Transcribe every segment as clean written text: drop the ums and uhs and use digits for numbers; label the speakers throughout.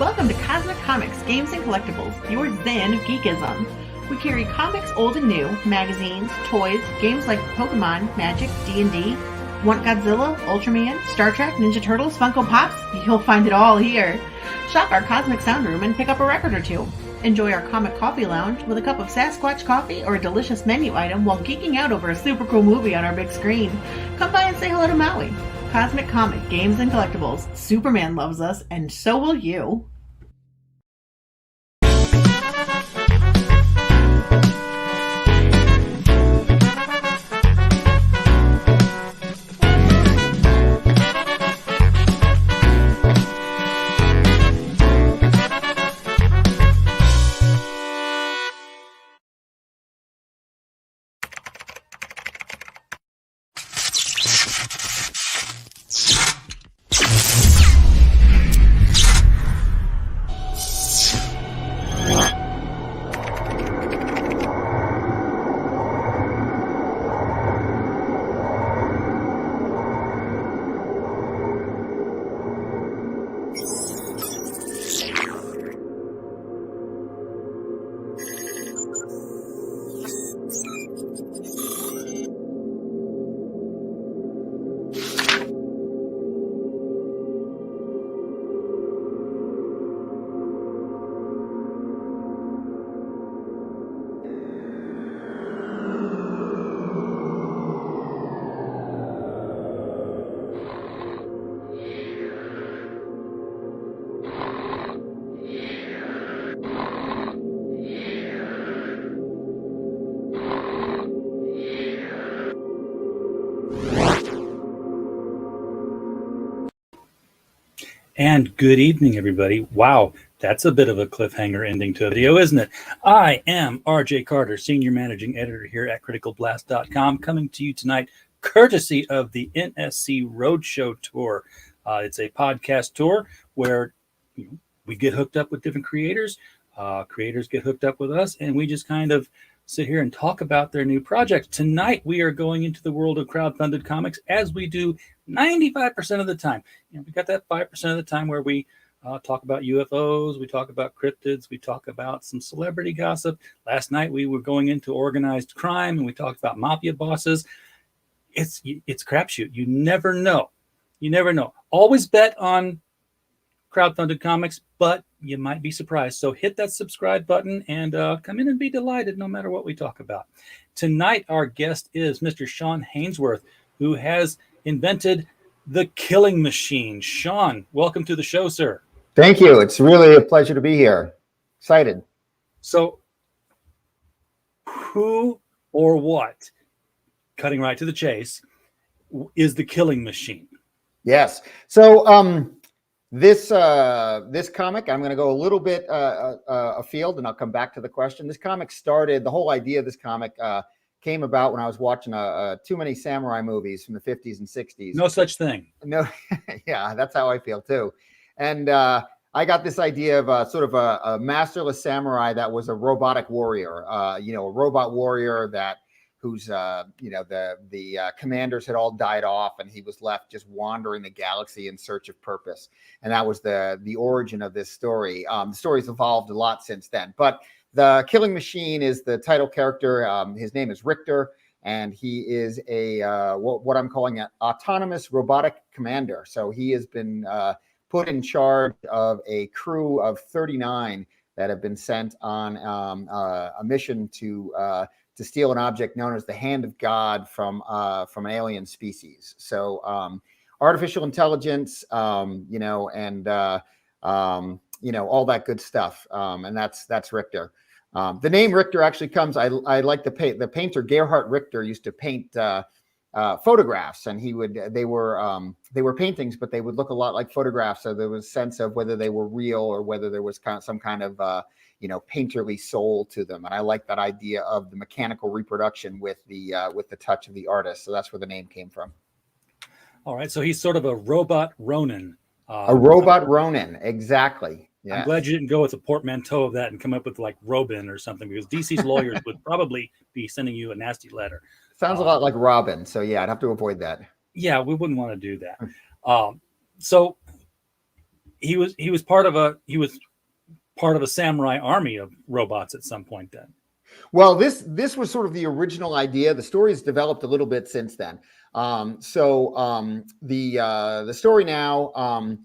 Speaker 1: Welcome to Cosmic Comics, Games and Collectibles, your zen of geekism. We carry comics old and new, magazines, toys, games like Pokemon, Magic, D&D. Want Godzilla, Ultraman, Star Trek, Ninja Turtles, Funko Pops? You'll find it all here. Shop our Cosmic Sound Room and pick up a record or two. Enjoy our Comic Coffee Lounge with a cup of Sasquatch coffee or a delicious menu item while geeking out over a super cool movie on our big screen. Come by and say hello to Maui. Cosmic Comic, Games and Collectibles. Superman loves us, and so will you.
Speaker 2: And good evening, everybody. Wow, that's a bit of a cliffhanger ending to a video, isn't it? I am RJ Carter, Senior Managing Editor here at CriticalBlast.com, coming to you tonight courtesy of the NSC Roadshow Tour. It's a podcast tour where we get hooked up with different creators. Creators get hooked up with us, and we just kind of sit here and talk about their new projects. Tonight, we are going into the world of crowdfunded comics, as we do 95% of the time. We got that 5% of the time where we talk about UFOs, we talk about cryptids, we talk about some celebrity gossip. Last night, we were going into organized crime, and we talked about mafia bosses. It's crapshoot. You never know. You never know. Always bet on crowdfunded comics, but you might be surprised. So hit that subscribe button and come in and be delighted no matter what we talk about. Tonight, our guest is Mr. Sean Haynesworth, who has invented the killing machine. Sean, welcome to the show, sir.
Speaker 3: Thank you. It's really a pleasure to be here. Excited.
Speaker 2: So who or what, cutting right to the chase, is the killing machine?
Speaker 3: Yes. So this comic, I'm going to go a little bit afield, and I'll come back to the question. This comic started, the whole idea of this comic came about when I was watching too many samurai movies from the 50s and 60s.
Speaker 2: No such thing.
Speaker 3: No, yeah, that's how I feel too. And I got this idea of sort of a masterless samurai that was a robotic warrior, a robot warrior whose the commanders had all died off, and he was left just wandering the galaxy in search of purpose. And that was the origin of this story. The story's evolved a lot since then, but the killing machine is the title character. His name is Richter, and he is a what I'm calling an autonomous robotic commander. So he has been put in charge of a crew of 39 that have been sent on a mission to steal an object known as the Hand of God from an alien species. So artificial intelligence, and all that good stuff. And that's Richter. The name Richter actually comes. I like the painter Gerhard Richter used to paint photographs, and they were paintings, but they would look a lot like photographs. So there was a sense of whether they were real or whether there was some kind of painterly soul to them. And I like that idea of the mechanical reproduction with the touch of the artist. So that's where the name came from.
Speaker 2: All right. So he's sort of a robot Ronin.
Speaker 3: A robot Ronin, exactly. Yes.
Speaker 2: I'm glad you didn't go with a portmanteau of that and come up with like Robin or something, because DC's lawyers would probably be sending you a nasty letter.
Speaker 3: Sounds a lot like Robin. So yeah, I'd have to avoid that.
Speaker 2: Yeah, we wouldn't want to do that. So he was part of a samurai army of robots at some point then.
Speaker 3: Well, this was sort of the original idea. The story has developed a little bit since then. The story now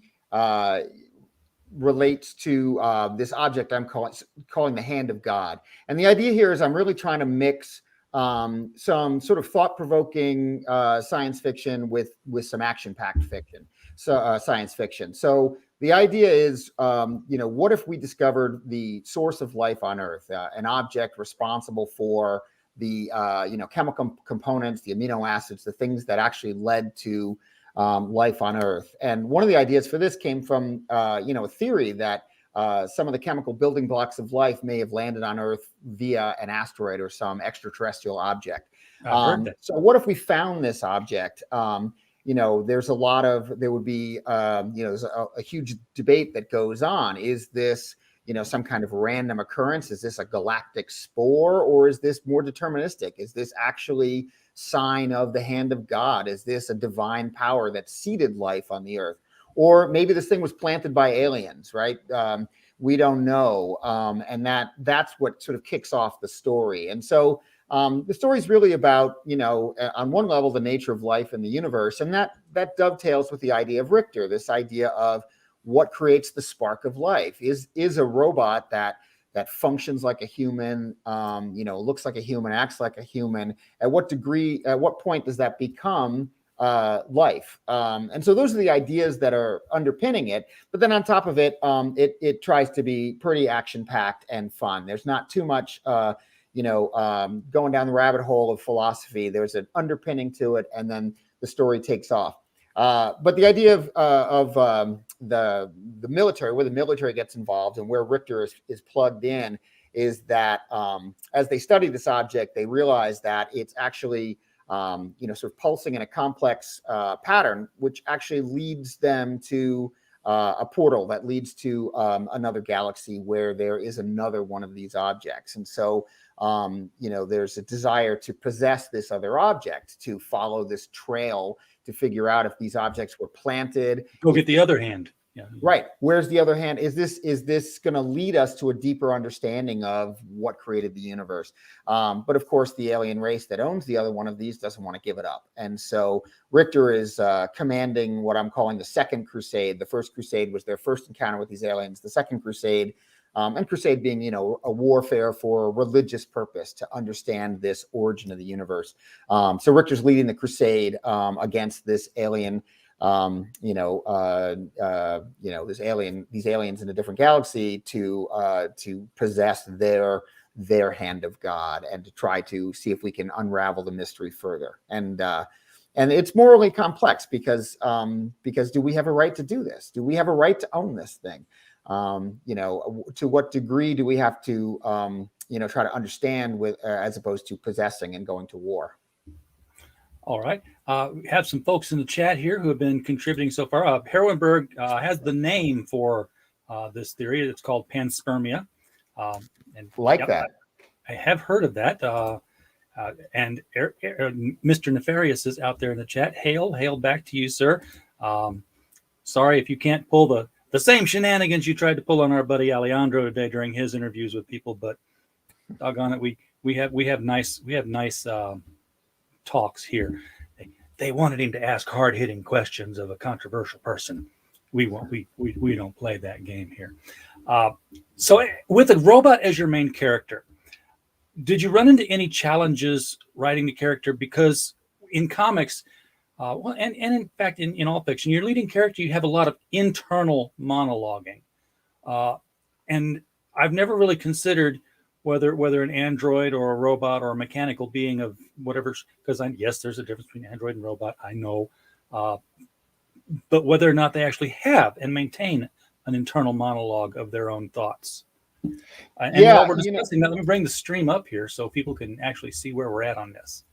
Speaker 3: relates to this object I'm calling the Hand of God. And the idea here is I'm really trying to mix some sort of thought-provoking science fiction with some action-packed fiction, science fiction. So the idea is, what if we discovered the source of life on Earth, an object responsible for the chemical components, the amino acids, the things that actually led to life on Earth. And one of the ideas for this came from a theory that some of the chemical building blocks of life may have landed on Earth via an asteroid or some extraterrestrial object. So what if we found this object? There's a huge debate that goes on. Is this, some kind of random occurrence? Is this a galactic spore, or is this more deterministic? Is this actually sign of the hand of God? Is this a divine power that seeded life on the Earth? Or maybe this thing was planted by aliens, right? We don't know. And that's what sort of kicks off the story. And so the story is really about, on one level, the nature of life in the universe. And that dovetails with the idea of Richter, this idea of what creates the spark of life. Is a robot that functions like a human, looks like a human, acts like a human. At what point does that become life? And so those are the ideas that are underpinning it. But then on top of it, it tries to be pretty action-packed and fun. There's not too much, going down the rabbit hole of philosophy. There's an underpinning to it, and then the story takes off. But the idea of the military, where the military gets involved and where Richter is plugged in, is that as they study this object, they realize that it's actually sort of pulsing in a complex pattern, which actually leads them to a portal that leads to another galaxy where there is another one of these objects. And so, there's a desire to possess this other object, to follow this trail, to figure out if these objects were planted.
Speaker 2: Go get the other hand. Yeah.
Speaker 3: Right. Where's the other hand? Is this going to lead us to a deeper understanding of what created the universe? But of course, the alien race that owns the other one of these doesn't want to give it up. And so Richter is commanding what I'm calling the Second Crusade. The First Crusade was their first encounter with these aliens. The Second Crusade, and crusade being, a warfare for a religious purpose to understand this origin of the universe. So Richter's leading the crusade against this alien. These aliens in a different galaxy to possess their hand of God and to try to see if we can unravel the mystery further. And it's morally complex because do we have a right to do this? Do we have a right to own this thing? To what degree do we have to try to understand as opposed to possessing and going to war?
Speaker 2: All right. We have some folks in the chat here who have been contributing so far. Herwenberg has the name for this theory. It's called panspermia.
Speaker 3: That.
Speaker 2: I have heard of that. And Mr. Nefarious is out there in the chat. Hail back to you, sir. Sorry if you can't pull the same shenanigans you tried to pull on our buddy Alejandro today during his interviews with people, but doggone it, we have nice talks here. They wanted him to ask hard-hitting questions of a controversial person. We don't play that game here. So with a robot as your main character, did you run into any challenges writing the character? Because in comics, and in fact, in all fiction, your leading character, you have a lot of internal monologuing. And I've never really considered whether an android or a robot or a mechanical being of whatever, because yes, there's a difference between android and robot, I know, but whether or not they actually have and maintain an internal monologue of their own thoughts. And while we're discussing that, let me bring the stream up here so people can actually see where we're at on this.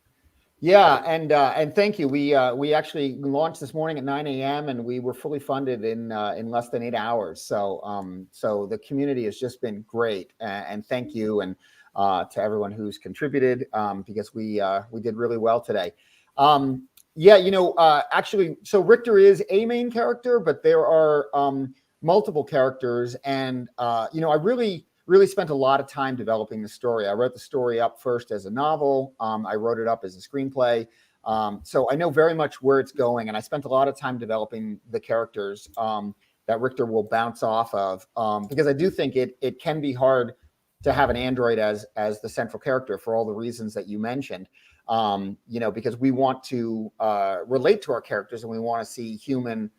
Speaker 3: Yeah, and thank you. We actually launched this morning at 9 a.m. and we were fully funded in less than 8 hours. So the community has just been great, and thank you and to everyone who's contributed because we did really well today. Actually, so Richter is a main character, but there are multiple characters, and you know, I really spent a lot of time developing the story. I wrote the story up first as a novel. I wrote it up as a screenplay. So I know very much where it's going, and I spent a lot of time developing the characters that Richter will bounce off of, because I do think it can be hard to have an android as the central character for all the reasons that you mentioned. You know, because we want to relate to our characters, and we want to see human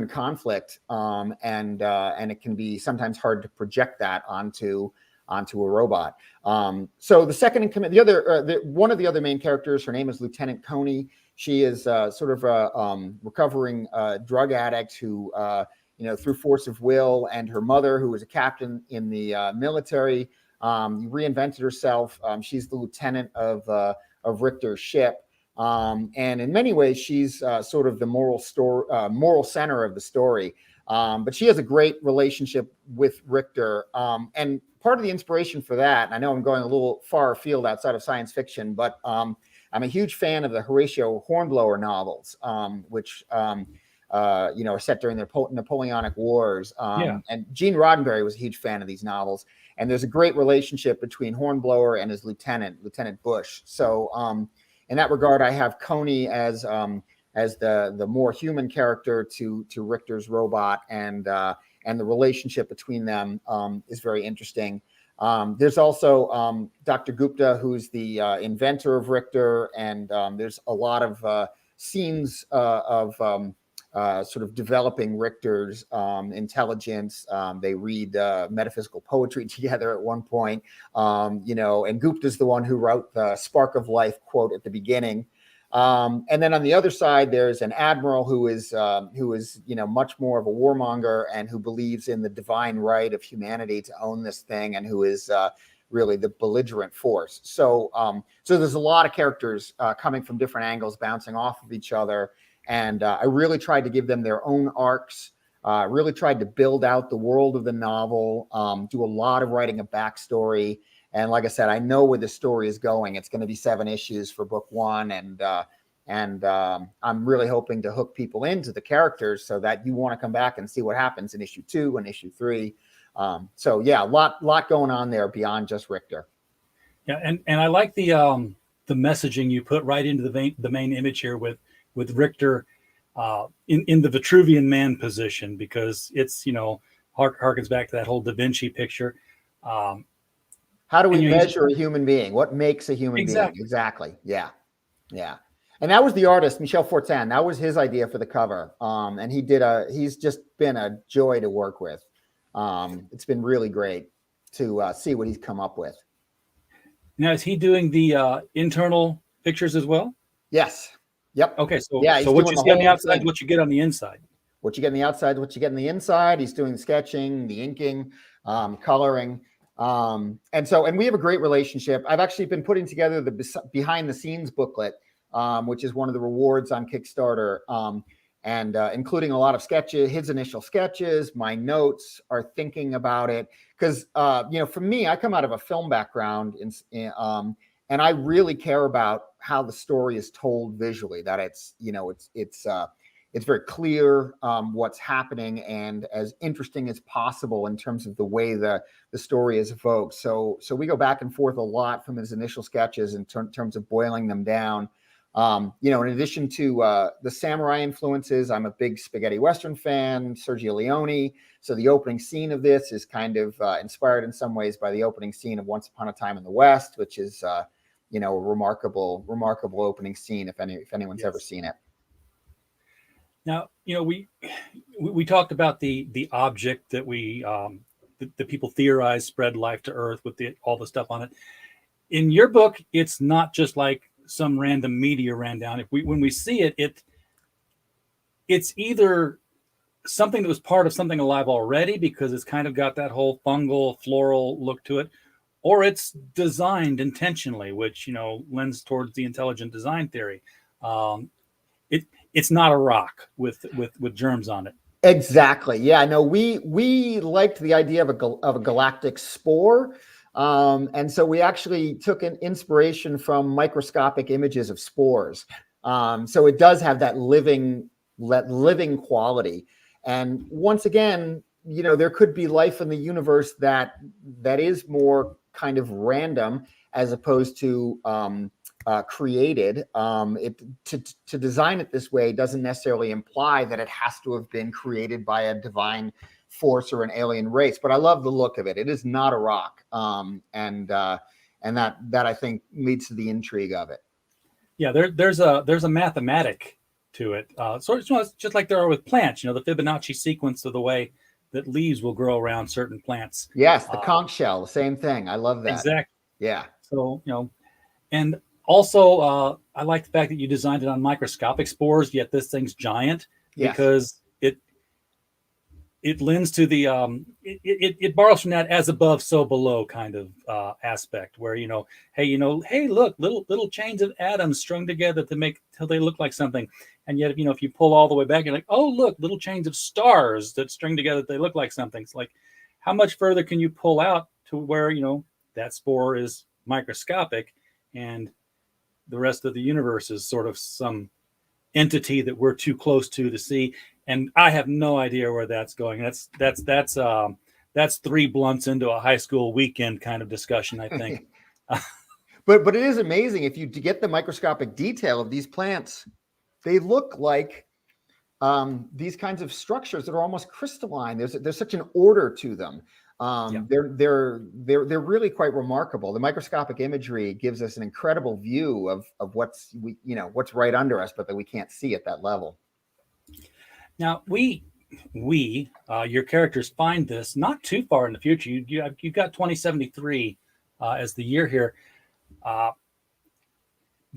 Speaker 3: conflict, and it can be sometimes hard to project that onto a robot. So the second in command, one of the other main characters, her name is Lieutenant Coney. She is sort of a recovering drug addict who, you know, through force of will, and her mother, who was a captain in the military, reinvented herself. She's the lieutenant of Richter's ship. And in many ways, she's sort of the moral center of the story. But she has a great relationship with Richter. And part of the inspiration for that, and I know I'm going a little far afield outside of science fiction, but I'm a huge fan of the Horatio Hornblower novels, which you know, are set during the Napoleonic Wars. And Gene Roddenberry was a huge fan of these novels. And there's a great relationship between Hornblower and his Lieutenant Bush. So in that regard, I have Coney as the more human character to Richter's robot, and the relationship between them is very interesting. There's also Dr. Gupta, who's the inventor of Richter, and there's a lot of scenes of sort of developing Richter's intelligence. They read metaphysical poetry together at one point, you know, and Gupta's the one who wrote the spark of life quote at the beginning. And then on the other side, there's an admiral who is, you know, much more of a warmonger, and who believes in the divine right of humanity to own this thing, and who is really the belligerent force. So, so there's a lot of characters coming from different angles, bouncing off of each other. And I really tried to give them their own arcs, really tried to build out the world of the novel, do a lot of writing a backstory. And like I said, I know where the story is going. It's going to be 7 issues for book 1. And I'm really hoping to hook people into the characters so that you want to come back and see what happens in issue 2 and issue 3. So yeah, a lot going on there beyond just Richter.
Speaker 2: Yeah. And I like the messaging you put right into the main image here with Richter in the Vitruvian Man position, because it's, you know, harkens back to that whole Da Vinci picture.
Speaker 3: How do we measure a human being? What makes a human being? Exactly. Yeah. Yeah. And that was the artist, Michel Fortin. That was his idea for the cover. And he's just been a joy to work with. It's been really great to see what he's come up with.
Speaker 2: Now, is he doing the internal pictures as well?
Speaker 3: Yes. Yep.
Speaker 2: Okay. So,
Speaker 3: yeah,
Speaker 2: so what you see on the outside is what you get on the inside.
Speaker 3: What you get on the outside, what you get on the inside. He's doing the sketching, the inking, coloring. And we have a great relationship. I've actually been putting together the behind the scenes booklet, which is one of the rewards on Kickstarter, and including a lot of sketches, his initial sketches, my notes, our thinking about it. Because, you know, for me, I come out of a film background, and I really care about how the story is told visually, that it's, you know, it's very clear what's happening, and as interesting as possible in terms of the way the story is evoked. So we go back and forth a lot from his initial sketches in terms of boiling them down. You know, in addition to the samurai influences, I'm a big spaghetti Western fan, Sergio Leone. So the opening scene of this is kind of inspired in some ways by the opening scene of Once Upon a Time in the West, which is, you know, a remarkable opening scene if anyone's ever seen it.
Speaker 2: Now, you know, we talked about the object that the people theorize spread life to Earth with all the stuff on it. In your book, it's not just like some random meteor ran down. When we see it, it's either something that was part of something alive already, because it's kind of got that whole fungal, floral look to it, or it's designed intentionally, which, you know, lends towards the intelligent design theory. It's not a rock with germs on it.
Speaker 3: Exactly. Yeah. No, we liked the idea of a galactic spore. And so we actually took an inspiration from microscopic images of spores. So it does have that living quality. And once again, there could be life in the universe that is more kind of random as opposed to created. To design it this way doesn't necessarily imply that it has to have been created by a divine force or an alien race. But I love the look of it. It is not a rock, and that I think leads to the intrigue of it.
Speaker 2: Yeah, there's a mathematic to it. So it's just like there are with plants. The Fibonacci sequence of the way that leaves will grow around certain plants.
Speaker 3: Yes, the conch shell, same thing. I love that.
Speaker 2: Exactly.
Speaker 3: Yeah.
Speaker 2: So and also I like the fact that you designed it on microscopic spores, yet this thing's giant, because it lends to the it borrows from that as above so below kind of aspect, where hey, look, little chains of atoms strung together to make till they look like something, and yet if you pull all the way back, you're like, oh, look, little chains of stars that string together, they look like something. It's like, how much further can you pull out to where that spore is microscopic and the rest of the universe is sort of some entity that we're too close to see. And I have no idea where that's going. That's 3 blunts into a high school weekend kind of discussion, I think.
Speaker 3: But it is amazing if you get the microscopic detail of these plants. They look like these kinds of structures that are almost crystalline. There's such an order to them. They're really quite remarkable. The microscopic imagery gives us an incredible view of what's right under us, but that we can't see at that level.
Speaker 2: Now your characters find this not too far in the future. You've got 2073 as the year here.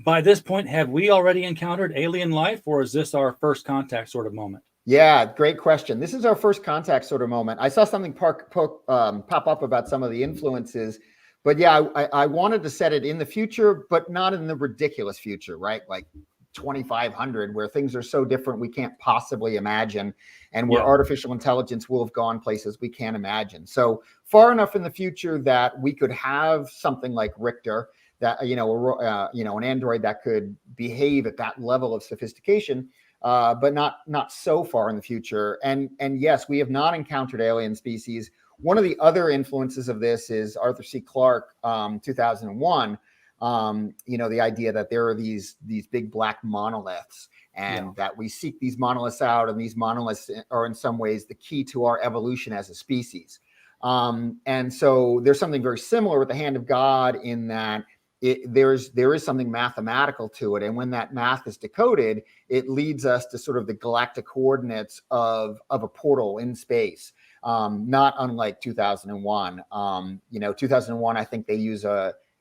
Speaker 2: By this point, have we already encountered alien life, or is this our first contact sort of moment?
Speaker 3: Yeah, great question. This is our first contact sort of moment. I saw something pop up about some of the influences, but yeah, I wanted to set it in the future, but not in the ridiculous future, right? Like 2500, where things are so different we can't possibly imagine, and where artificial intelligence will have gone places we can't imagine. So far enough in the future that we could have something like Richter, that an android that could behave at that level of sophistication, but not so far in the future. And yes, we have not encountered alien species. One of the other influences of this is Arthur C. Clarke, 2001. The idea that there are these big black monoliths, and that we seek these monoliths out, and these monoliths are in some ways the key to our evolution as a species. And so there's something very similar with the hand of God in that there is something mathematical to it, and when that math is decoded, it leads us to sort of the galactic coordinates of a portal in space. Not unlike 2001. 2001, I think they use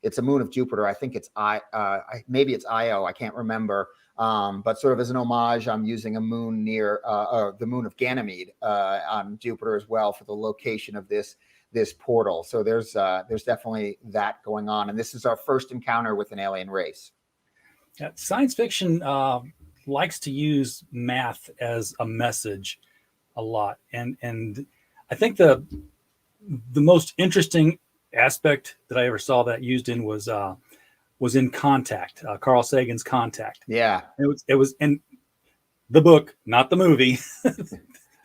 Speaker 3: it's a moon of Jupiter. I think it's maybe it's Io. I can't remember. But sort of as an homage, I'm using a moon near the moon of Ganymede on Jupiter as well for the location of this portal. So there's definitely that going on, and this is our first encounter with an alien race.
Speaker 2: Yeah, science fiction likes to use math as a message a lot, and I think the most interesting aspect that I ever saw that used in was in Contact, Carl Sagan's Contact.
Speaker 3: Yeah,
Speaker 2: it was in the book, not the movie.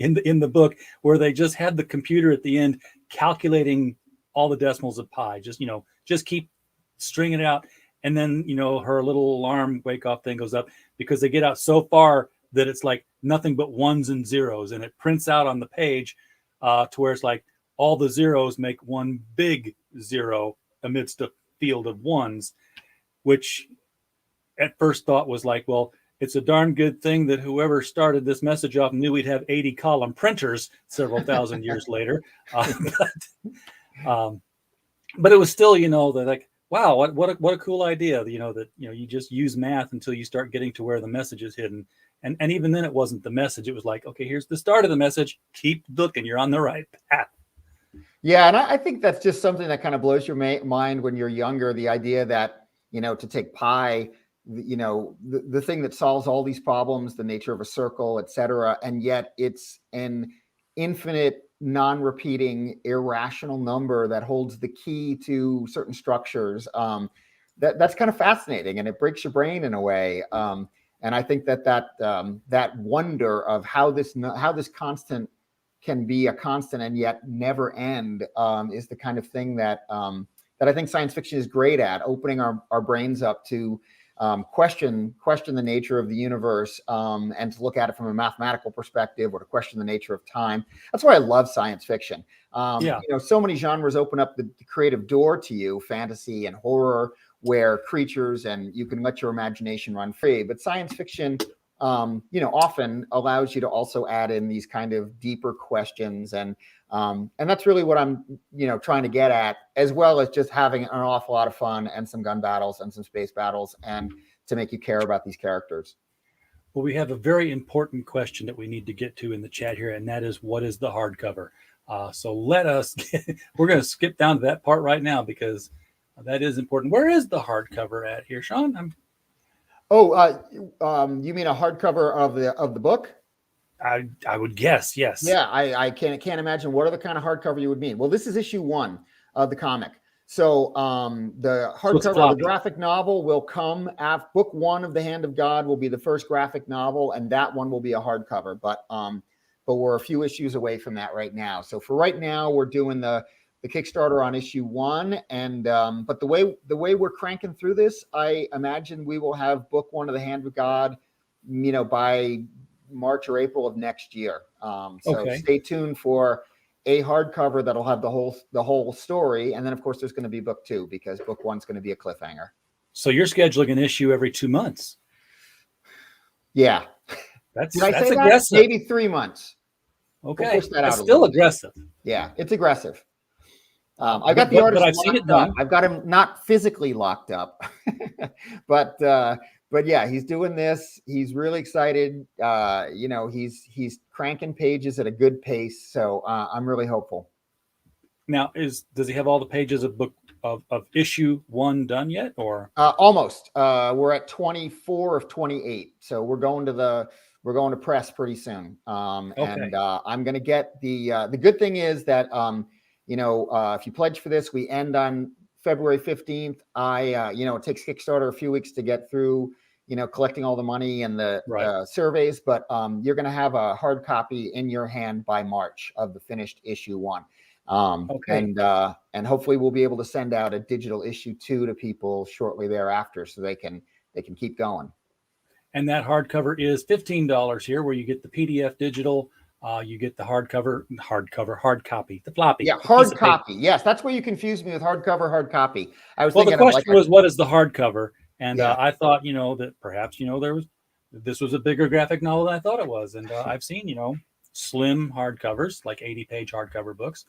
Speaker 2: in the book, where they just had the computer at the end calculating all the decimals of pi, just keep stringing it out, and then her little alarm wake up thing goes up because they get out so far that it's like nothing but ones and zeros, and it prints out on the page to where it's like all the zeros make one big zero amidst a field of ones, which at first thought was like, well, it's a darn good thing that whoever started this message off knew we'd have 80 column printers several thousand years later. But it was still, that like, wow, what a cool idea, that, you just use math until you start getting to where the message is hidden. And even then it wasn't the message. It was like, okay, here's the start of the message. Keep looking. You're on the right path.
Speaker 3: Yeah. And I think that's just something that kind of blows your mind when you're younger. The idea that, to take pi, the thing that solves all these problems, the nature of a circle, et cetera, and yet it's an infinite, non-repeating, irrational number that holds the key to certain structures. That's kind of fascinating, and it breaks your brain in a way. And I think that wonder of how this constant can be a constant and yet never end, is the kind of thing that that I think science fiction is great at, opening our brains up to question the nature of the universe, and to look at it from a mathematical perspective, or to question the nature of time. That's why I love science fiction. You know, so many genres open up the creative door to you, fantasy and horror, where creatures and you can let your imagination run free. But science fiction, you know, often allows you to also add in these kind of deeper questions, and that's really what I'm, you know, trying to get at, as well as just having an awful lot of fun and some gun battles and some space battles, and to make you care about these characters.
Speaker 2: Well, we have a very important question that we need to get to in the chat here, and that is, what is the hardcover? So let us, we're going to skip down to that part right now, because that is important. Where is the hardcover at here, Sean?
Speaker 3: You mean a hardcover of the book?
Speaker 2: I would guess, yes.
Speaker 3: Yeah, I can't imagine what other kind of hardcover you would mean. Well, this is issue 1 of the comic. So the hardcover of the graphic novel will come after book 1 of The Hand of God will be the first graphic novel, and that one will be a hardcover. But we're a few issues away from that right now. So for right now, we're doing the Kickstarter on issue 1, and but the way we're cranking through this, I imagine we will have book 1 of The Hand of God, you know, by March or April of next year. So stay tuned for a hardcover that'll have the whole story, and then of course there's going to be book 2, because book 1's going to be a cliffhanger.
Speaker 2: So you're scheduling an issue every 2 months.
Speaker 3: Yeah,
Speaker 2: that's
Speaker 3: aggressive.
Speaker 2: That?
Speaker 3: Maybe 3 months.
Speaker 2: Okay, that's still aggressive.
Speaker 3: Yeah, it's aggressive. I got the artist locked up. I've got him not physically locked up, but yeah, he's doing this. He's really excited. You know, he's cranking pages at a good pace. So I'm really hopeful.
Speaker 2: Now, does he have all the pages of book of issue 1 done yet, or
Speaker 3: almost? We're at 24 of 28. So we're going to press pretty soon. And I'm going to get the good thing is that you know, if you pledge for this, we end on February 15th. You know, it takes Kickstarter a few weeks to get through, you know, collecting all the money and the surveys, but you're going to have a hard copy in your hand by March of the finished issue 1. And hopefully we'll be able to send out a digital issue 2 to people shortly thereafter, so they can keep going.
Speaker 2: And that hardcover is $15 here, where you get the PDF digital. You get the hard copy, the floppy.
Speaker 3: Yeah, hard copy. Yes, that's where you confused me with hardcover, hard copy. I was thinking
Speaker 2: the question was, what is the hardcover? And I thought, you know, that perhaps, you know, this was a bigger graphic novel than I thought it was. And I've seen, you know, slim hardcovers, like 80-page hardcover books.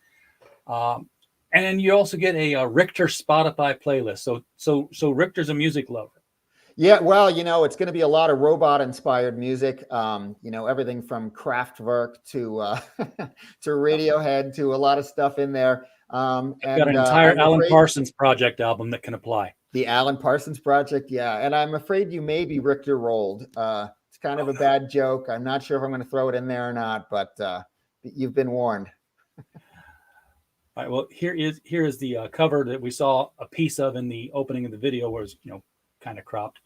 Speaker 2: And you also get a Richter Spotify playlist. So Richter's a music lover.
Speaker 3: Yeah, well, you know, it's going to be a lot of robot-inspired music. You know, everything from Kraftwerk to to Radiohead to a lot of stuff in there.
Speaker 2: I've got an entire Alan Parsons Project album that can apply.
Speaker 3: The Alan Parsons Project, yeah. And I'm afraid you may be Richter rolled. It's kind of a bad joke. I'm not sure if I'm going to throw it in there or not, but you've been warned.
Speaker 2: All right. Well, here is the cover that we saw a piece of in the opening of the video, was, you know, kind of cropped.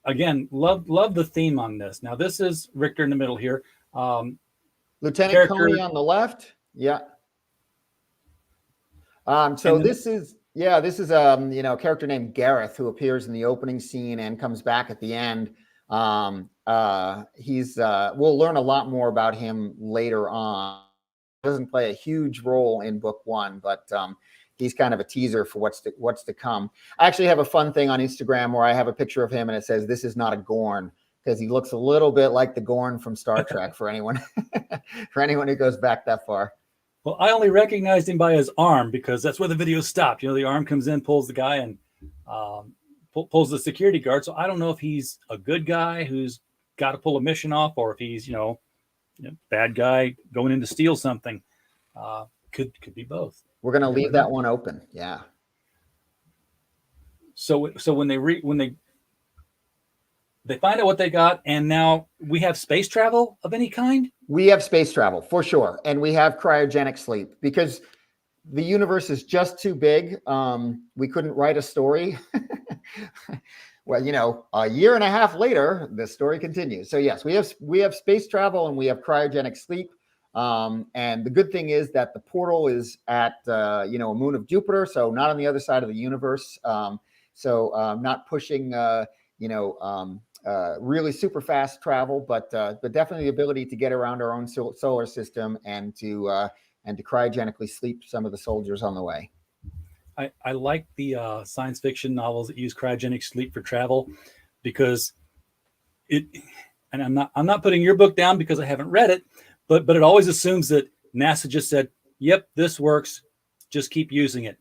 Speaker 2: Again, love the theme on this. Now, this is Richter in the middle here.
Speaker 3: Lieutenant Coney on the left. Yeah. This is you know, a character named Gareth, who appears in the opening scene and comes back at the end. We'll learn a lot more about him later on. Doesn't play a huge role in book 1, but he's kind of a teaser for what's to come. I actually have a fun thing on Instagram where I have a picture of him and it says, "This is not a Gorn," because he looks a little bit like the Gorn from Star Trek. For anyone who goes back that far.
Speaker 2: Well, I only recognized him by his arm, because that's where the video stopped. You know, the arm comes in, pulls the guy, and pulls the security guard. So I don't know if he's a good guy who's got to pull a mission off, or if he's, you know, bad guy going in to steal something. Could be both.
Speaker 3: We're going to leave that one open. Yeah.
Speaker 2: So when they find out what they got, and now we have space travel of any kind.
Speaker 3: We have space travel for sure, and we have cryogenic sleep, because the universe is just too big. We couldn't write a story. Well, you know, a year and a half later, the story continues. So yes, we have space travel and we have cryogenic sleep. And the good thing is that the portal is at, a moon of Jupiter, so not on the other side of the universe. Not pushing, really super fast travel, but definitely the ability to get around our own solar system and to cryogenically sleep some of the soldiers on the way.
Speaker 2: I like the science fiction novels that use cryogenic sleep for travel, because and I'm not putting your book down because I haven't read it, but it always assumes that NASA just said, "Yep, this works. Just keep using it."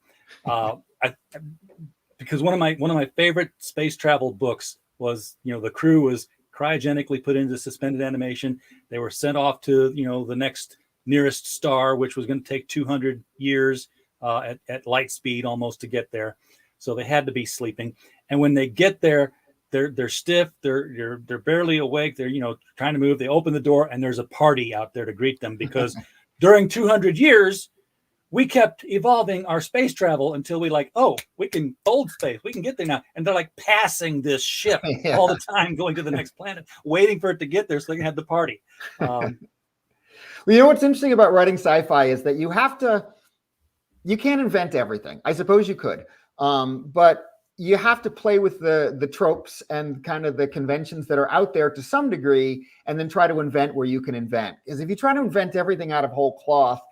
Speaker 2: Because one of my favorite space travel books was, the crew was cryogenically put into suspended animation. They were sent off to, the next nearest star, which was going to take 200 years at light speed almost to get there. So they had to be sleeping. And when they get there, they're stiff. They're barely awake. They're, trying to move. They open the door and there's a party out there to greet them, because during 200 years, we kept evolving our space travel until we we can fold space. We can get there now. And they're like passing this ship all the time, going to the next planet, waiting for it to get there so they can have the party.
Speaker 3: Well, what's interesting about writing sci-fi is that you can't invent everything. I suppose you could, but you have to play with the tropes and kind of the conventions that are out there to some degree, and then try to invent where you can invent. Because if you try to invent everything out of whole cloth,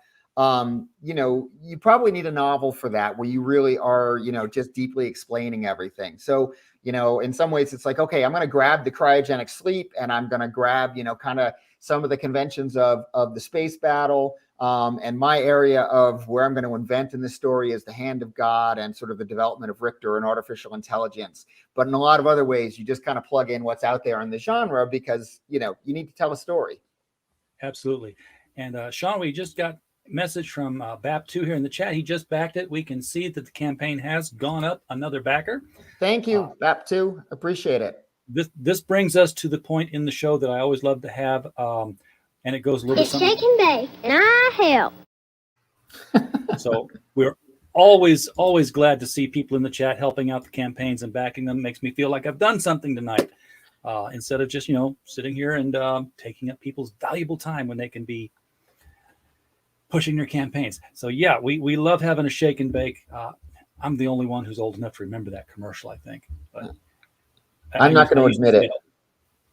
Speaker 3: you probably need a novel for that, where you really are, just deeply explaining everything. So, in some ways it's like, okay, I'm going to grab the cryogenic sleep, and I'm going to grab, kind of some of the conventions of the space battle. And my area of where I'm going to invent in this story is the hand of God and sort of the development of Richter and artificial intelligence. But in a lot of other ways, you just kind of plug in what's out there in the genre, because, you need to tell a story.
Speaker 2: Absolutely. And Sean, we just got message from BAP2 here in the chat. He just backed it. We can see that the campaign has gone up another backer.
Speaker 3: Thank you, BAP2. Appreciate it.
Speaker 2: This brings us to the point in the show that I always love to have, and it goes a little
Speaker 4: It's shake and bake, and I help.
Speaker 2: So we're always glad to see people in the chat helping out the campaigns and backing them. Makes me feel like I've done something tonight, instead of just sitting here and taking up people's valuable time when they can be pushing their campaigns. So yeah, we love having a shake and bake. I'm the only one who's old enough to remember that commercial, I think. But
Speaker 3: I'm not going to admit it.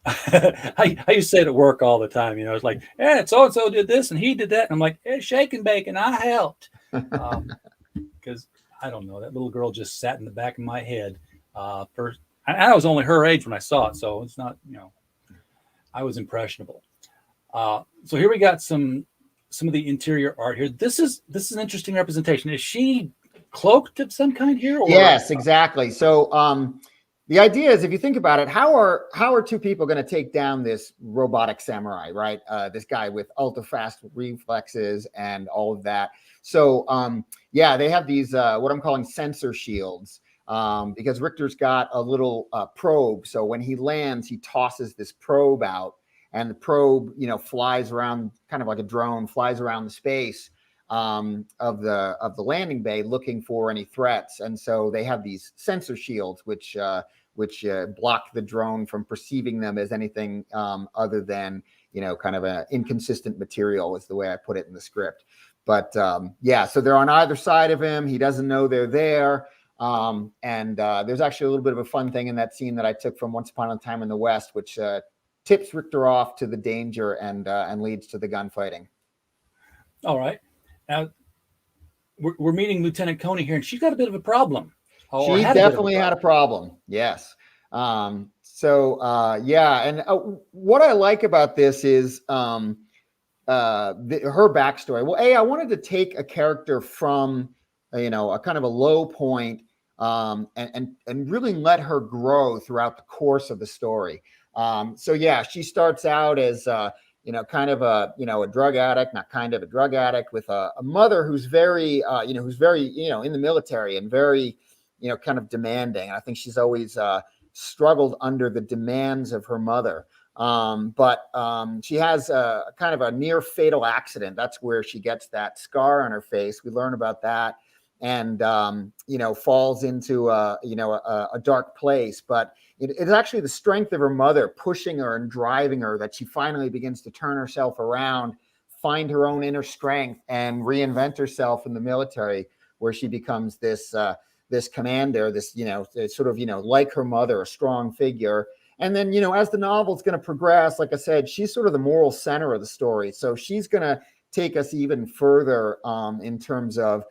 Speaker 2: I used to say it at work all the time. It's like, so-and-so did this and he did that. And I'm like, shake and bake, and I helped. Because I don't know, that little girl just sat in the back of my head. First, I was only her age when I saw it, so it's not, I was impressionable. So here we got some of the interior art here. This is an interesting representation. Is she cloaked of some kind here? Or?
Speaker 3: Yes, exactly. So the idea is, if you think about it, how are two people going to take down this robotic samurai, right? This guy with ultra fast reflexes and all of that. So they have these what I'm calling sensor shields, because Richter's got a little probe. So when he lands, he tosses this probe out. And the probe, flies around, kind of like a drone, flies around the space of the landing bay, looking for any threats. And so they have these sensor shields, which block the drone from perceiving them as anything other than, kind of an inconsistent material, is the way I put it in the script. But so they're on either side of him. He doesn't know they're there. And there's actually a little bit of a fun thing in that scene that I took from Once Upon a Time in the West, which tips Richter off to the danger and leads to the gunfighting. All
Speaker 2: right. Now, we're meeting Lieutenant Coney here, and she's got a bit of a problem.
Speaker 3: She definitely had a problem. Yes. And what I like about this is her backstory. Well, I wanted to take a character from, a kind of a low point, and really let her grow throughout the course of the story. She starts out as, kind of a drug addict, not kind of a drug addict, with a mother who's very, in the military and very, kind of demanding. I think she's always struggled under the demands of her mother. But she has a kind of a near fatal accident. That's where she gets that scar on her face. We learn about that, and falls into a dark place. But it's actually the strength of her mother pushing her and driving her that she finally begins to turn herself around, find her own inner strength and reinvent herself in the military, where she becomes this commander, this, sort of, like her mother, a strong figure. And then, as the novel's going to progress, like I said, she's sort of the moral center of the story. So she's going to take us even further in terms of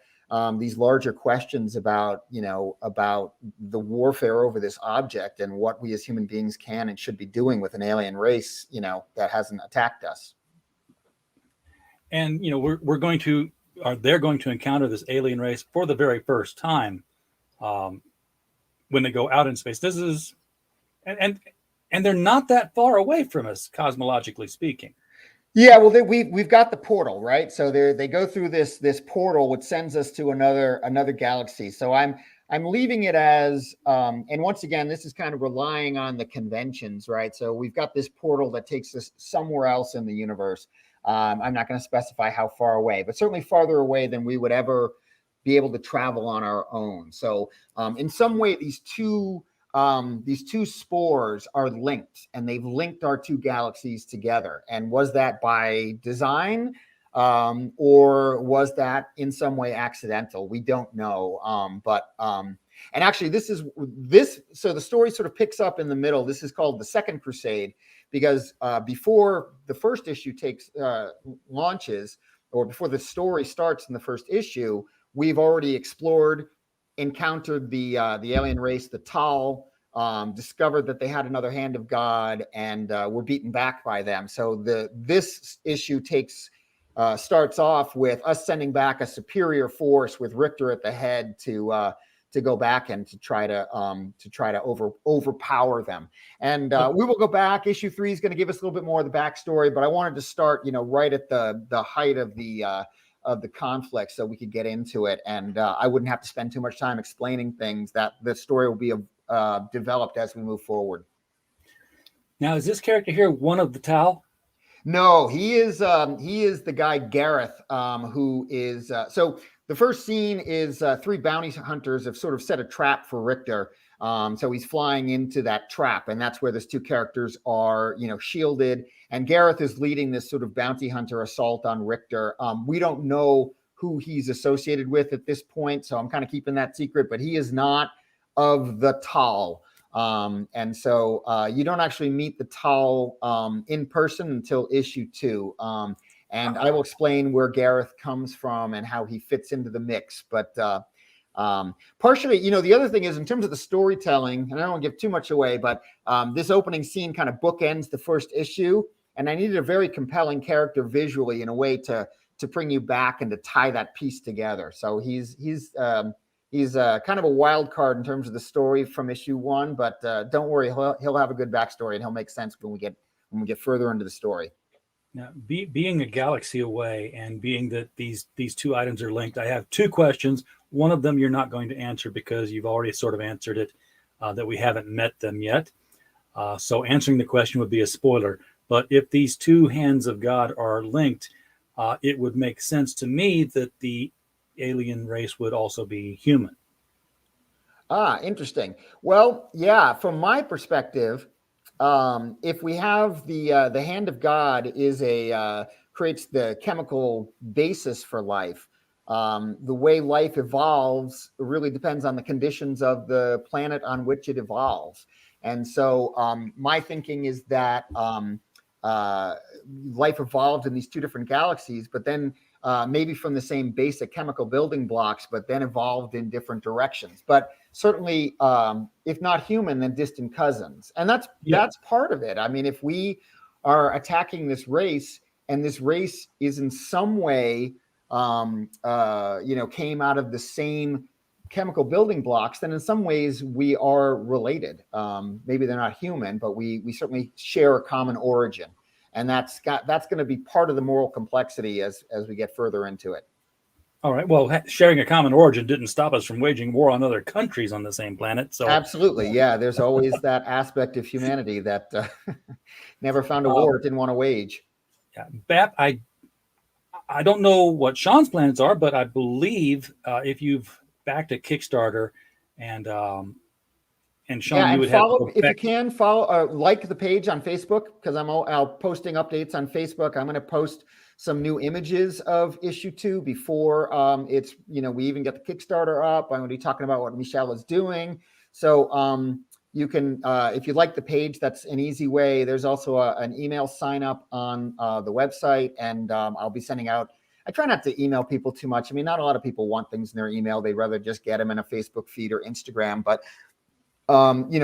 Speaker 3: these larger questions about the warfare over this object and what we as human beings can and should be doing with an alien race, that hasn't attacked us.
Speaker 2: And, they're going to encounter this alien race for the very first time when they go out in space. This is, and they're not that far away from us, cosmologically speaking.
Speaker 3: Yeah, well, we've got the portal, right? So they go through this portal, which sends us to another galaxy. So I'm leaving it as, and once again, this is kind of relying on the conventions, right? So we've got this portal that takes us somewhere else in the universe. I'm not going to specify how far away, but certainly farther away than we would ever be able to travel on our own. So in some way, these two spores are linked, and they've linked our two galaxies together. And was that by design, or was that in some way accidental? We don't know. And actually, so the story sort of picks up in the middle. This is called the Second Crusade, because before the first issue launches, or before the story starts in the first issue, we've already encountered the alien race, the Tal, discovered that they had another hand of God, and were beaten back by them. So this issue starts off with us sending back a superior force with Richter at the head to go back and to try to overpower them. And we will go back. Issue 3 is going to give us a little bit more of the backstory, but I wanted to start, right at the height of the conflict, so we could get into it, and I wouldn't have to spend too much time explaining things. That the story will be developed as we move forward.
Speaker 2: Now, is this character here one of the Tal?
Speaker 3: No, he is the guy Gareth, who is so the first scene is 3 bounty hunters have sort of set a trap for Richter. So he's flying into that trap, and that's where those two characters are, shielded. And Gareth is leading this sort of bounty hunter assault on Richter. We don't know who he's associated with at this point, so I'm kind of keeping that secret, but he is not of the Tal. And so you don't actually meet the Tal in person until issue 2. And I will explain where Gareth comes from and how he fits into the mix. But partially, the other thing is, in terms of the storytelling, and I don't want to give too much away, but this opening scene kind of bookends the first issue. And I needed a very compelling character visually in a way to bring you back and to tie that piece together. So he's kind of a wild card in terms of the story from issue 1, but don't worry, he'll have a good backstory, and he'll make sense when we get further into the story.
Speaker 2: Now, being a galaxy away, and being that these two items are linked, I have 2 questions. One of them you're not going to answer because you've already sort of answered it, that we haven't met them yet. So answering the question would be a spoiler. But if these 2 hands of God are linked, it would make sense to me that the alien race would also be human.
Speaker 3: Interesting. Well, yeah, from my perspective, if we have the hand of God creates the chemical basis for life, the way life evolves really depends on the conditions of the planet on which it evolves. And so my thinking is that life evolved in these 2 different galaxies, but then maybe from the same basic chemical building blocks, but then evolved in different directions. But certainly, if not human, then distant cousins. And that's part of it. I mean, if we are attacking this race, and this race is in some way, came out of the same chemical building blocks, then in some ways we are related. Maybe they're not human, but we certainly share a common origin. And that's going to be part of the moral complexity as we get further into it.
Speaker 2: All right. Well, sharing a common origin didn't stop us from waging war on other countries on the same planet. So
Speaker 3: absolutely, yeah. There's always that aspect of humanity that never found a war it didn't want to wage.
Speaker 2: Yeah, Bap, I don't know what Sean's plans are, but I believe if you've backed a Kickstarter and Sean, you would
Speaker 3: follow,
Speaker 2: have
Speaker 3: if you can follow, like the page on Facebook, because I'm posting updates on Facebook. I'm going to post some new images of issue 2 before it's, we even get the Kickstarter up. I'm going to be talking about what Michelle is doing. So you can, if you like the page, that's an easy way. There's also an email sign up on the website, and I'll be sending out. I try not to email people too much. I mean, not a lot of people want things in their email. They'd rather just get them in a Facebook feed or Instagram. But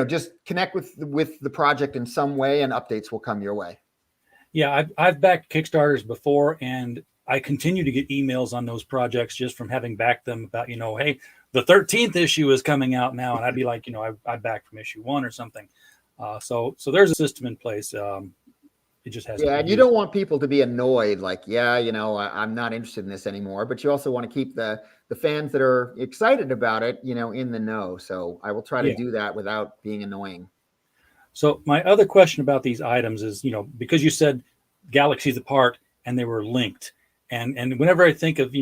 Speaker 3: just connect with the project in some way, and updates will come your way.
Speaker 2: Yeah, I've backed Kickstarters before, and I continue to get emails on those projects just from having backed them about, hey, the 13th issue is coming out now. And I'd be like, I backed from issue 1 or something. So there's a system in place. It just has.
Speaker 3: Yeah, and you don't want people to be annoyed, like, I'm not interested in this anymore. But you also want to keep the fans that are excited about it, in the know. So I will try to do that without being annoying.
Speaker 2: So my other question about these items is, because you said galaxies apart and they were linked, and whenever I think of,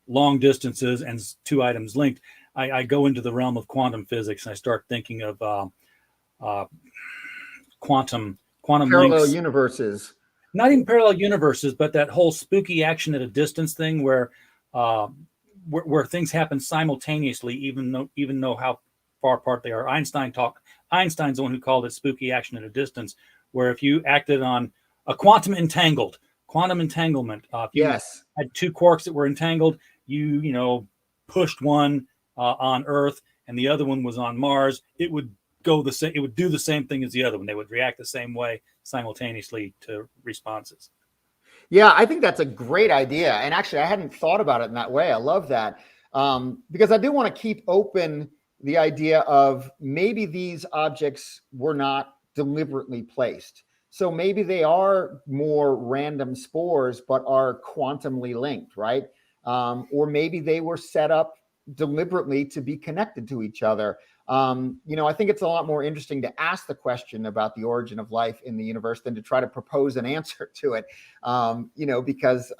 Speaker 2: long distances and 2 items linked, I go into the realm of quantum physics, and I start thinking of quantum
Speaker 3: parallel
Speaker 2: links.
Speaker 3: Universes.
Speaker 2: Not even parallel universes, but that whole spooky action at a distance thing where things happen simultaneously, even though how far apart they are. Einstein's the one who called it spooky action at a distance, where if you acted on a quantum entanglement, if you had 2 quarks that were entangled, you pushed one on Earth and the other one was on Mars, it would do the same thing as the other one. They would react the same way simultaneously to responses.
Speaker 3: Yeah, I think that's a great idea. And actually, I hadn't thought about it in that way. I love that. Because I do want to keep open the idea of maybe these objects were not deliberately placed. So maybe they are more random spores, but are quantumly linked, right? Or maybe they were set up deliberately to be connected to each other. I think it's a lot more interesting to ask the question about the origin of life in the universe than to try to propose an answer to it, because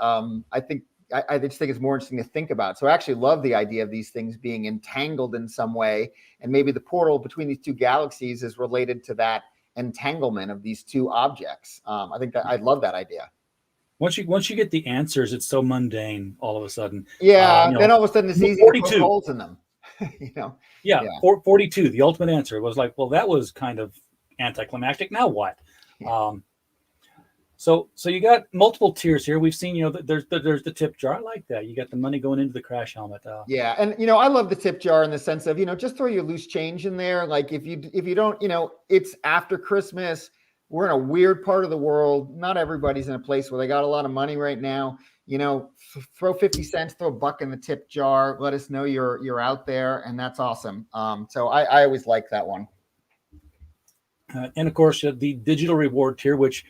Speaker 3: I just think it's more interesting to think about. So I actually love the idea of these things being entangled in some way. And maybe the portal between these 2 galaxies is related to that entanglement of these 2 objects. I think that I love that idea.
Speaker 2: Once you get the answers, it's so mundane all of a sudden.
Speaker 3: Yeah, then all of a sudden it's easy to poke holes in them.
Speaker 2: 42, the ultimate answer was like, well, that was kind of anticlimactic. Now what?
Speaker 3: Yeah.
Speaker 2: So you got multiple tiers here. We've seen, there's the tip jar. I like that. You got the money going into the crash helmet.
Speaker 3: Yeah, and I love the tip jar in the sense of just throw your loose change in there. Like if you don't, it's after Christmas. We're in a weird part of the world. Not everybody's in a place where they got a lot of money right now. Throw 50 cents, throw $1 in the tip jar. Let us know you're out there, and that's awesome. So I always like that one.
Speaker 2: And of course, the digital reward tier, which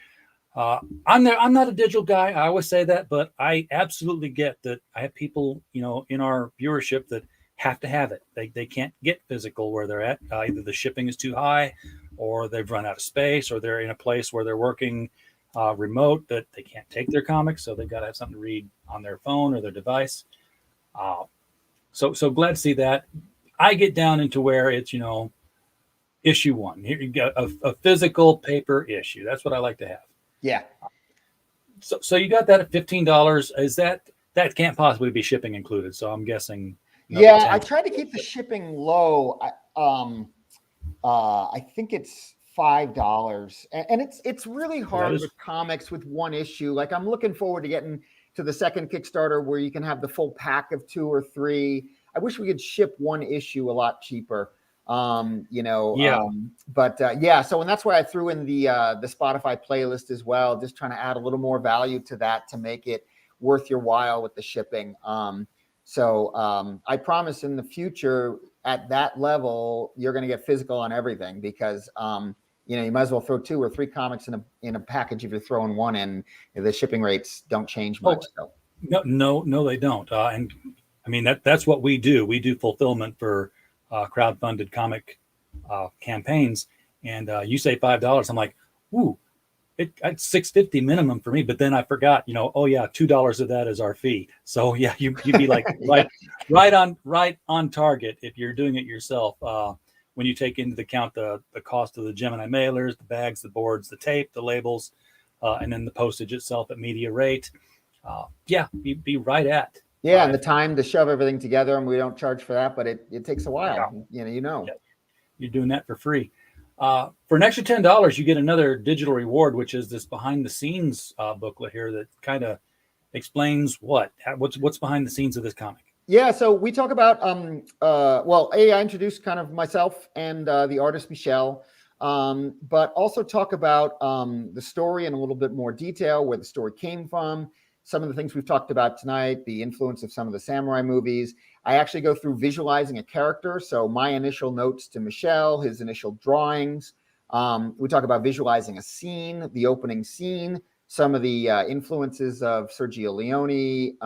Speaker 2: I'm not a digital guy. I always say that, but I absolutely get that. I have people, in our viewership that have to have it. They can't get physical where they're at. Either the shipping is too high, or they've run out of space, or they're in a place where they're working remote that they can't take their comics, so they've got to have something to read on their phone or their device. So glad to see that. I get down into where it's issue 1. Here you got a physical paper issue. That's what I like to have.
Speaker 3: Yeah.
Speaker 2: So you got that at $15. Is that can't possibly be shipping included? So I'm guessing.
Speaker 3: Yeah, I tried to keep the shipping low. I think it's $5, and it's really hard with comics with 1 issue. Like I'm looking forward to getting to the second Kickstarter where you can have the full pack of 2 or 3. I wish we could ship 1 issue a lot cheaper. So, and that's why I threw in the Spotify playlist as well, just trying to add a little more value to that to make it worth your while with the shipping. I promise in the future at that level, you're going to get physical on everything because, you might as well throw 2 or 3 comics in a package if you're throwing 1 in. The shipping rates don't change much.
Speaker 2: No, they don't. And I mean, that's what we do. We do fulfillment for crowdfunded comic campaigns. And you say $5. I'm like, ooh, it's $6.50 minimum for me. But then I forgot, $2 of that is our fee. So yeah, you'd be like right on target if you're doing it yourself. When you take into account the cost of the Gemini mailers, the bags, the boards, the tape, the labels, and then the postage itself at media rate. yeah, be right at.
Speaker 3: Yeah, and the time to shove everything together, and we don't charge for that, but it takes a while.
Speaker 2: Yeah.
Speaker 3: Yeah.
Speaker 2: You're doing that for free. For an extra $10, you get another digital reward, which is this behind the scenes booklet here that kind of explains what's behind the scenes of this comic.
Speaker 3: Yeah, so we talk about I introduced kind of myself and the artist Michelle, but also talk about the story in a little bit more detail, where the story came from, some of the things we've talked about tonight, the influence of some of the samurai movies. I actually go through visualizing a character. So my initial notes to Michelle, his initial drawings. We talk about visualizing a scene, the opening scene, some of the influences of Sergio Leone,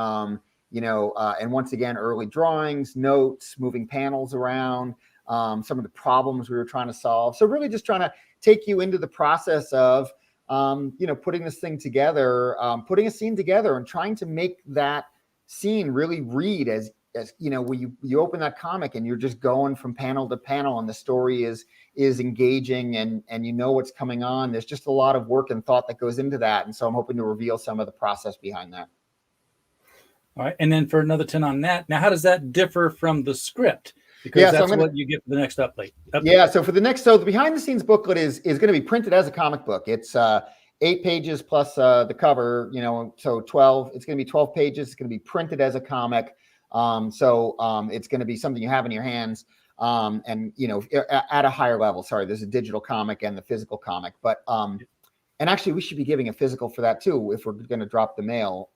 Speaker 3: and once again, early drawings, notes, moving panels around, some of the problems we were trying to solve. So really just trying to take you into the process of putting this thing together, putting a scene together and trying to make that scene really read as when you open that comic and you're just going from panel to panel and the story is engaging and what's coming on. There's just a lot of work and thought that goes into that. And so I'm hoping to reveal some of the process behind that.
Speaker 2: All right. And then for another 10 on that, now how does that differ from the script? Because that's what you get for the next update.
Speaker 3: Yeah, so the behind the scenes booklet is going to be printed as a comic book. It's 8 pages plus the cover, so 12. It's going to be 12 pages. It's going to be printed as a comic. It's going to be something you have in your hands and at a higher level. Sorry, there's a digital comic and the physical comic, but and actually we should be giving a physical for that too if we're going to drop the mail.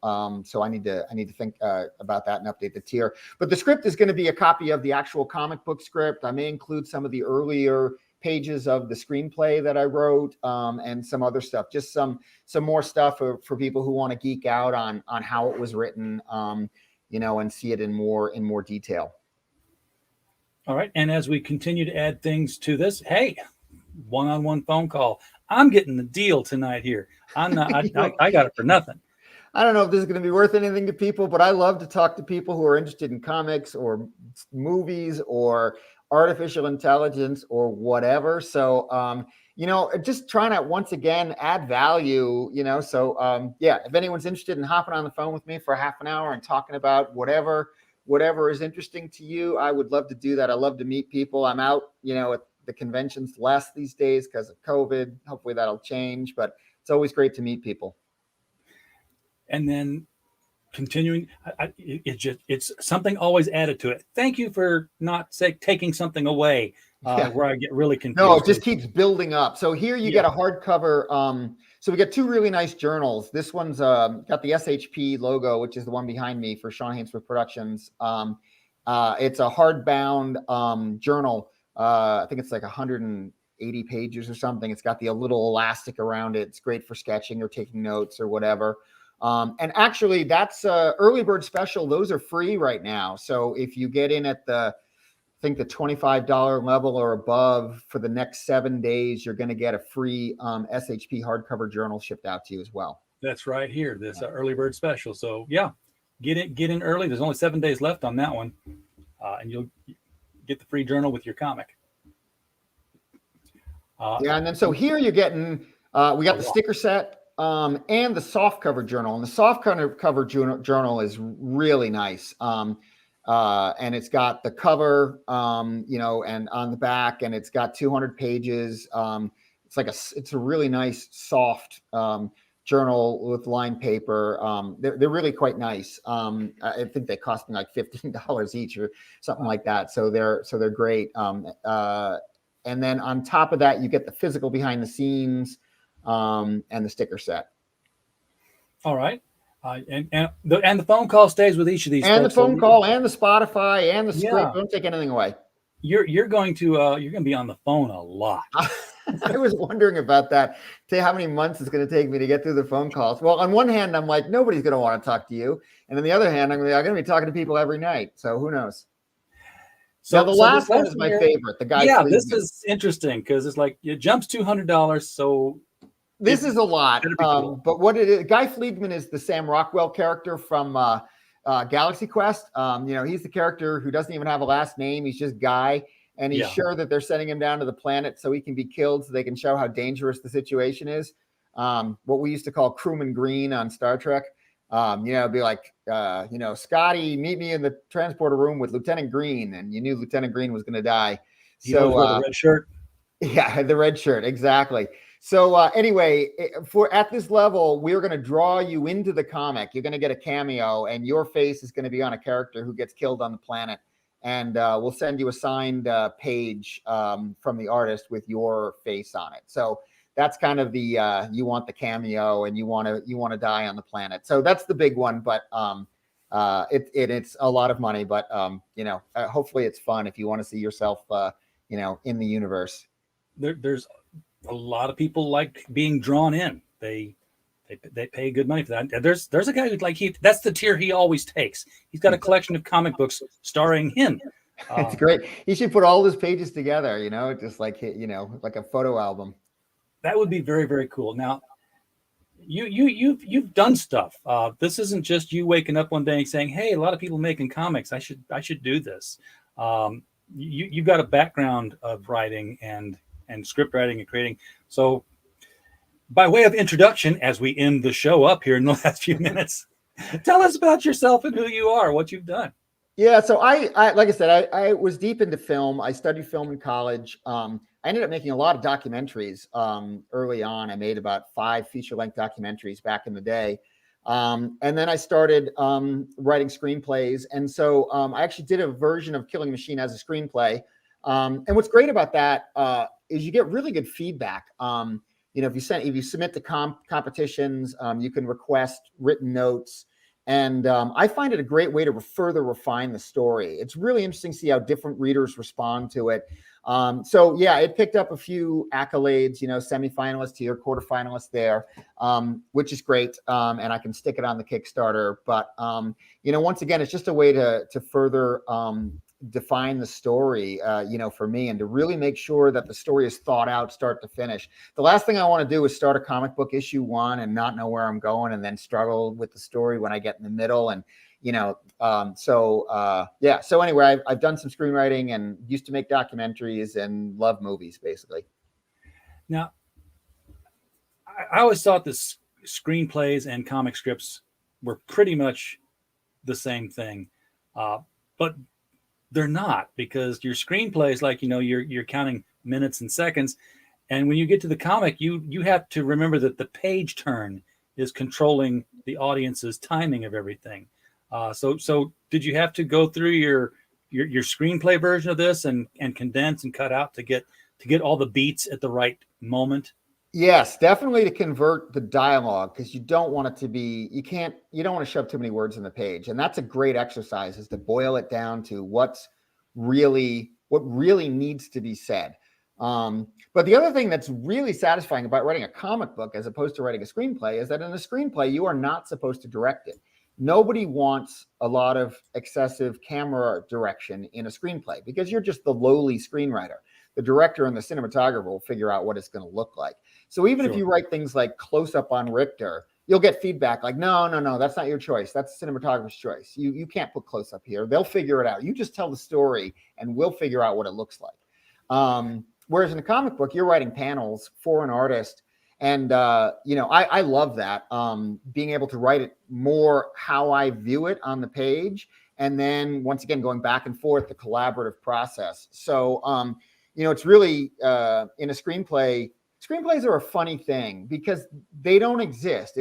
Speaker 3: So I need to think about that and update the tier. But the script is going to be a copy of the actual comic book script. I may include some of the earlier pages of the screenplay that I wrote and some other stuff, just some more stuff for people who want to geek out on how it was written, and see it in more detail.
Speaker 2: All right. And as we continue to add things to this, hey, one-on-one phone call. I'm getting the deal tonight here. I'm not. I got it for nothing.
Speaker 3: I don't know if this is going to be worth anything to people, but I love to talk to people who are interested in comics or movies or artificial intelligence or whatever. So, just trying to once again add value. If anyone's interested in hopping on the phone with me for half an hour and talking about whatever is interesting to you, I would love to do that. I love to meet people. I'm out, at the conventions less these days because of COVID. Hopefully that'll change, but it's always great to meet people.
Speaker 2: And then continuing, it's something always added to it. Thank you for not taking something away where I get really confused.
Speaker 3: No, it just keeps building up. So here you get a hardcover. So we got 2 really nice journals. This one's got the SHP logo, which is the one behind me for Sean Haynesworth Productions. It's a hardbound journal. I think it's like 180 pages or something. It's got the little elastic around it. It's great for sketching or taking notes or whatever. And actually, that's early bird special. Those are free right now. So if you get in at the $25 level or above for the next 7 days, you're going to get a free SHP hardcover journal shipped out to you as well.
Speaker 2: That's right here. This early bird special. So get in early. There's only 7 days left on that one, and you'll get the free journal with your comic.
Speaker 3: And then so here you're getting we got the sticker set and the soft cover journal. And the soft cover journal is really nice. And it's got the cover, and on the back, and it's got 200 pages. It's a really nice soft journal with lined paper. They're really quite nice. I think they cost me like $15 each or something like that. So they're great. And then on top of that, you get the physical behind the scenes and the sticker set.
Speaker 2: All right. And the phone call stays with each of these.
Speaker 3: And folks, the phone call and the Spotify and the script. Don't take anything away.
Speaker 2: You're going to be on the phone a lot.
Speaker 3: I was wondering about that. Tell you how many months it's going to take me to get through the phone calls. Well, on one hand, I'm like, nobody's going to want to talk to you. And on the other hand, I'm going to be talking to people every night. So who knows? So the last one is my favorite. The guy.
Speaker 2: Yeah, this is interesting because it's like it jumps $200. So
Speaker 3: this is a lot. Cool. But what it is, Guy Fleegman is the Sam Rockwell character from Galaxy Quest. He's the character who doesn't even have a last name. He's just Guy. And he's sure that they're sending him down to the planet so he can be killed so they can show how dangerous the situation is. What we used to call crewman green on Star Trek. It'd be like, Scotty, meet me in the transporter room with Lieutenant Green, and you knew Lieutenant Green was going to die.
Speaker 2: You always wear the red shirt.
Speaker 3: Yeah, the red shirt, exactly. So anyway, at this level, we're going to draw you into the comic. You're going to get a cameo, and your face is going to be on a character who gets killed on the planet. And we'll send you a signed page from the artist with your face on it. So that's kind of the you want the cameo, and you want to die on the planet. So that's the big one. But it's a lot of money. But hopefully it's fun if you want to see yourself in the universe.
Speaker 2: There's a lot of people like being drawn in. They pay good money for that. There's a guy who that's the tier he always takes. He's got a collection of comic books starring him.
Speaker 3: It's great. He should put all his pages together, just like a photo album.
Speaker 2: That would be very, very cool. Now, you've done stuff. This isn't just you waking up one day and saying, "Hey, a lot of people making comics. I should do this." You've got a background of writing and script writing and creating. So by way of introduction, as we end the show up here in the last few minutes, tell us about yourself and who you are, what you've done.
Speaker 3: Yeah. So I like I said, I was deep into film. I studied film in college. I ended up making a lot of documentaries early on. I made about 5 feature-length documentaries back in the day. And then I started writing screenplays. And so I actually did a version of Killing Machine as a screenplay. And what's great about that is you get really good feedback. If you submit to competitions, you can request written notes. And I find it a great way to further refine the story. It's really interesting to see how different readers respond to it. So yeah, it picked up a few accolades, semifinalists here, quarterfinalists there, which is great. And I can stick it on the Kickstarter. But, once again, it's just a way to further define the story, for me, and to really make sure that the story is thought out start to finish. The last thing I want to do is start a comic book issue 1 and not know where I'm going, and then struggle with the story when I get in the middle. And so anyway, I've done some screenwriting and used to make documentaries and love movies, basically.
Speaker 2: Now, I always thought that screenplays and comic scripts were pretty much the same thing, but they're not, because your screenplay is like, you're counting minutes and seconds. And when you get to the comic, you have to remember that the page turn is controlling the audience's timing of everything. So did you have to go through your screenplay version of this and condense and cut out to get all the beats at the right moment?
Speaker 3: Yes, definitely, to convert the dialogue, because you don't want it to be, you don't want to shove too many words in the page. And that's a great exercise, is to boil it down to what really needs to be said. But the other thing that's really satisfying about writing a comic book as opposed to writing a screenplay is that in a screenplay, you are not supposed to direct it. Nobody wants a lot of excessive camera direction in a screenplay, because you're just the lowly screenwriter. The director and the cinematographer will figure out what it's going to look like. So even if you write things like Close Up on Richter, you'll get feedback like, no, that's not your choice. That's the cinematographer's choice. You can't put close up here. They'll figure it out. You just tell the story and we'll figure out what it looks like. Whereas in a comic book, you're writing panels for an artist. And, I love that, being able to write it more how I view it on the page. And then once again, going back and forth, the collaborative process. So, it's really in a screenplay. Screenplays are a funny thing because they don't exist.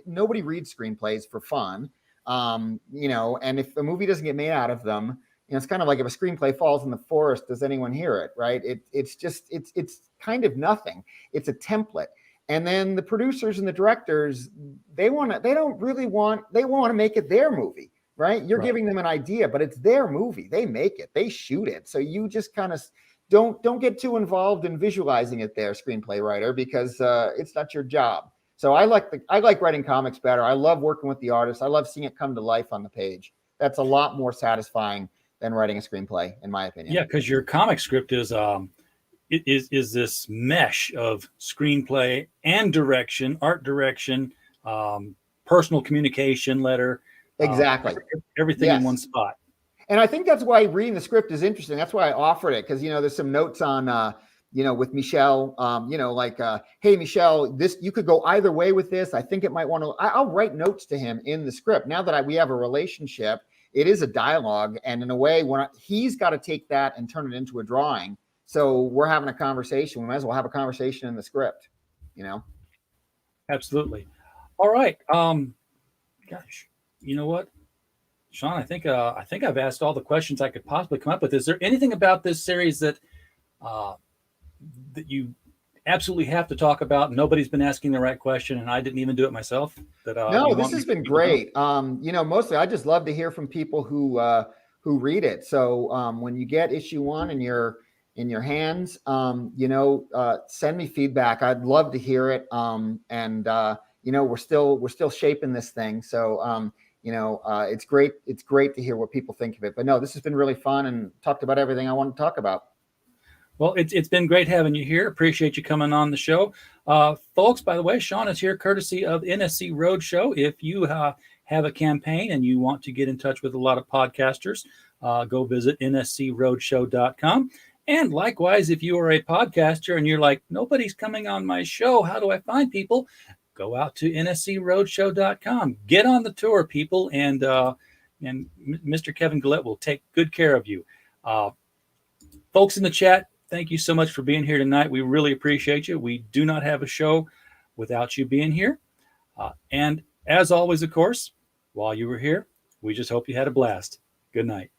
Speaker 3: Nobody reads screenplays for fun, and if a movie doesn't get made out of them, it's kind of like if a screenplay falls in the forest, does anyone hear it? Right? It's kind of nothing. It's a template, and then the producers and the directors, they want to make it their movie. Right? You're giving them an idea, but it's their movie. They make it, they shoot it. So you just kind of don't get too involved in visualizing it there, screenplay writer, because it's not your job. So I like writing comics better. I love working with the artist. I love seeing it come to life on the page. That's a lot more satisfying than writing a screenplay, in my opinion. Yeah,
Speaker 2: because your comic script is this mesh of screenplay and direction, art direction, personal communication letter.
Speaker 3: Exactly.
Speaker 2: Everything in one spot.
Speaker 3: And I think that's why reading the script is interesting. That's why I offered it, because there's some notes on with Michelle, hey, Michelle, you could go either way with this. I think it might want to, I'll write notes to him in the script. Now that we have a relationship, it is a dialogue. And in a way, he's got to take that and turn it into a drawing. So we're having a conversation. We might as well have a conversation in the script,
Speaker 2: Absolutely. All right. Gosh, you know what, Sean, I think I've asked all the questions I could possibly come up with. Is there anything about this series that you absolutely have to talk about? Nobody's been asking the right question, and I didn't even do it myself.
Speaker 3: No, this has been great. Mostly I just love to hear from people who read it. So when you get issue 1 in your hands, send me feedback. I'd love to hear it. We're still shaping this thing. So it's great. It's great to hear what people think of it. But no, this has been really fun and talked about everything I want to talk about.
Speaker 2: Well, it's been great having you here. Appreciate you coming on the show. Folks, by the way, Sean is here courtesy of NSC Roadshow. If you have a campaign and you want to get in touch with a lot of podcasters, go visit nscroadshow.com. And likewise, if you are a podcaster and you're like, nobody's coming on my show, how do I find people? Go out to nscroadshow.com. Get on the tour, people, and Mr. Kevin Gillette will take good care of you. Folks in the chat, thank you so much for being here tonight. We really appreciate you. We do not have a show without you being here. And as always, of course, while you were here, we just hope you had a blast. Good night.